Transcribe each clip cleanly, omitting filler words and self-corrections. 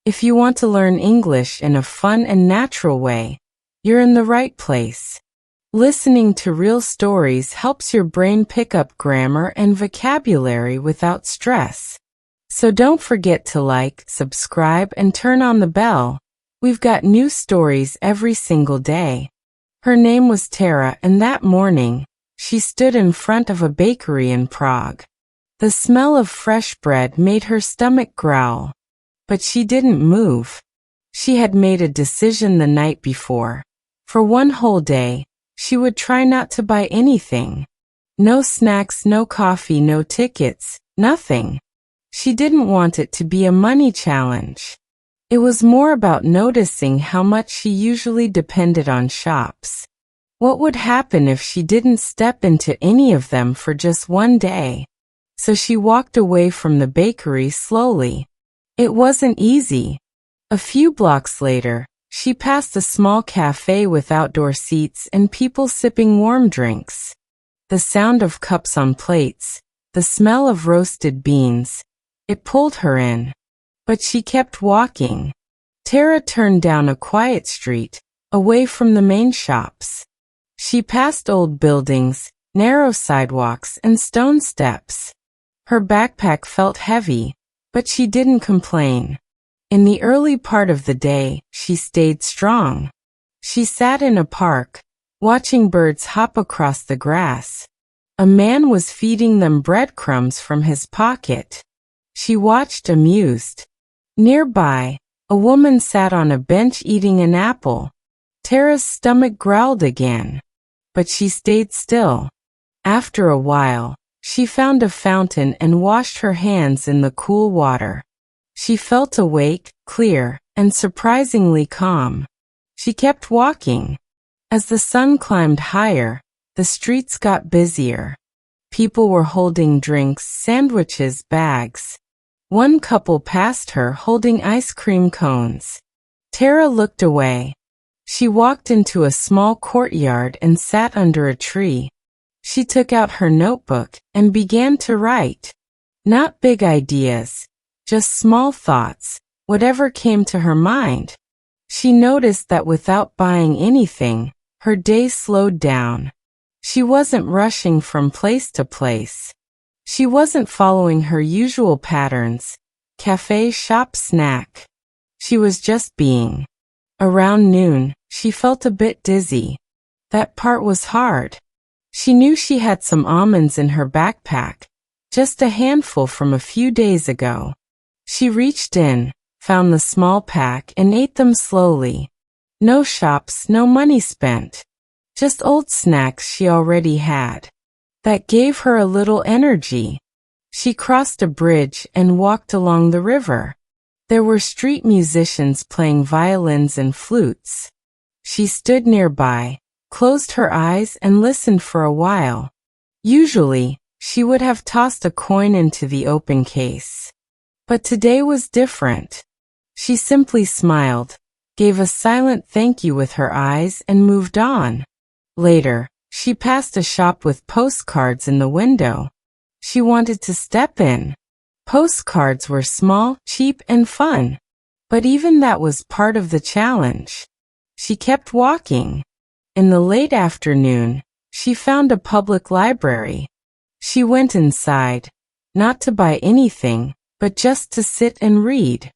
If you want to learn English in a fun and natural way, you're in the right place. Listening to real stories helps your brain pick up grammar and vocabulary without stress. So don't forget to like, subscribe, and turn on the bell. We've got new stories every single day. Her name was Tara, and that morning, she stood in front of a bakery in Prague. The smell of fresh bread made her stomach growl. But she didn't move. She had made a decision the night before. For one whole day, she would try not to buy anything. No snacks, no coffee, no tickets, nothing. She didn't want it to be a money challenge. It was more about noticing how much she usually depended on shops. What would happen if she didn't step into any of them for just one day? So she walked away from the bakery slowly. It wasn't easy. A few blocks later, she passed a small cafe with outdoor seats and people sipping warm drinks. The sound of cups on plates, the smell of roasted beans, it pulled her in. But she kept walking. Tara turned down a quiet street, away from the main shops. She passed old buildings, narrow sidewalks, and stone steps. Her backpack felt heavy, but she didn't complain. In the early part of the day, she stayed strong. She sat in a park, watching birds hop across the grass. A man was feeding them breadcrumbs from his pocket. She watched amused. Nearby, a woman sat on a bench eating an apple. Tara's stomach growled again. But she stayed still. After a while, she found a fountain and washed her hands in the cool water. She felt awake, clear, and surprisingly calm. She kept walking. As the sun climbed higher, the streets got busier. People were holding drinks, sandwiches, bags. One couple passed her holding ice cream cones. Tara looked away. She walked into a small courtyard and sat under a tree. She took out her notebook and began to write. Not big ideas, just small thoughts, whatever came to her mind. She noticed that without buying anything, her day slowed down. She wasn't rushing from place to place. She wasn't following her usual patterns, cafe, shop, snack. She was just being. Around noon, she felt a bit dizzy. That part was hard. She knew she had some almonds in her backpack, just a handful from a few days ago. She reached in, found the small pack, and ate them slowly. No shops, no money spent. Just old snacks she already had. That gave her a little energy. She crossed a bridge and walked along the river. There were street musicians playing violins and flutes. She stood nearby, closed her eyes, and listened for a while. Usually, she would have tossed a coin into the open case. But today was different. She simply smiled, gave a silent thank you with her eyes, and moved on. Later, she passed a shop with postcards in the window. She wanted to step in. Postcards were small, cheap, and fun. But even that was part of the challenge. She kept walking. In the late afternoon, she found a public library. She went inside, not to buy anything, but just to sit and read.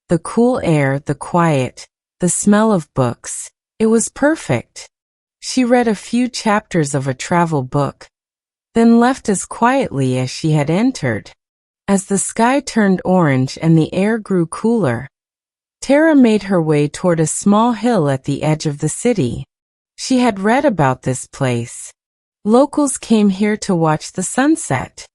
The cool air, the quiet, the smell of books. It was perfect. She read a few chapters of a travel book, then left as quietly as she had entered. As the sky turned orange and the air grew cooler, Tara made her way toward a small hill at the edge of the city. She had read about this place. Locals came here to watch the sunset.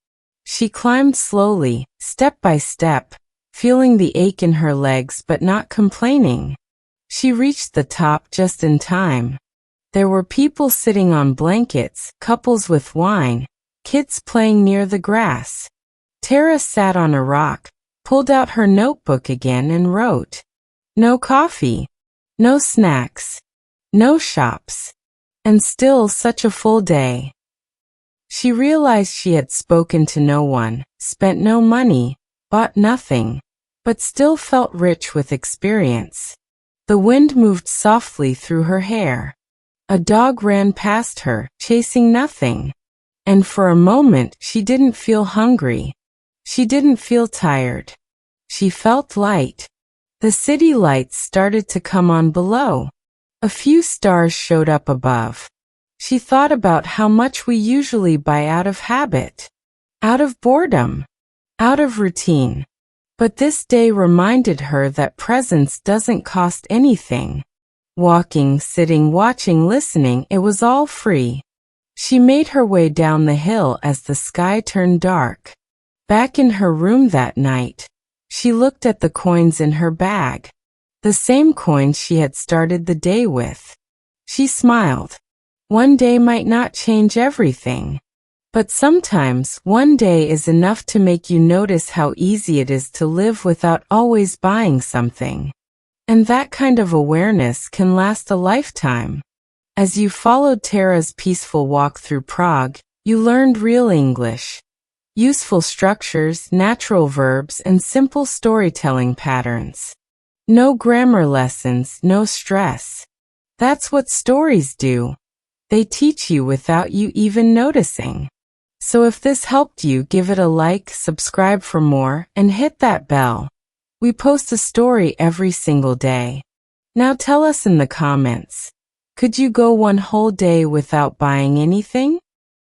She climbed slowly, step by step, feeling the ache in her legs but not complaining. She reached the top just in time. There were people sitting on blankets, couples with wine, kids playing near the grass. Tara sat on a rock, pulled out her notebook again and wrote. No coffee, no snacks, no shops, and still such a full day. She realized she had spoken to no one, spent no money, bought nothing, but still felt rich with experience. The wind moved softly through her hair. A dog ran past her, chasing nothing. And for a moment she didn't feel hungry. She didn't feel tired. She felt light. The city lights started to come on below. A few stars showed up above. She thought about how much we usually buy out of habit, out of boredom, out of routine. But this day reminded her that presence doesn't cost anything. Walking, sitting, watching, listening, it was all free. She made her way down the hill as the sky turned dark. Back in her room that night, she looked at the coins in her bag, the same coins she had started the day with. She smiled. One day might not change everything, but sometimes one day is enough to make you notice how easy it is to live without always buying something. And that kind of awareness can last a lifetime. As you followed Tara's peaceful walk through Prague, you learned real English. Useful structures, natural verbs, and simple storytelling patterns. No grammar lessons, no stress. That's what stories do. They teach you without you even noticing. So if this helped you, give it a like, subscribe for more, and hit that bell. We post a story every single day. Now tell us in the comments, could you go one whole day without buying anything?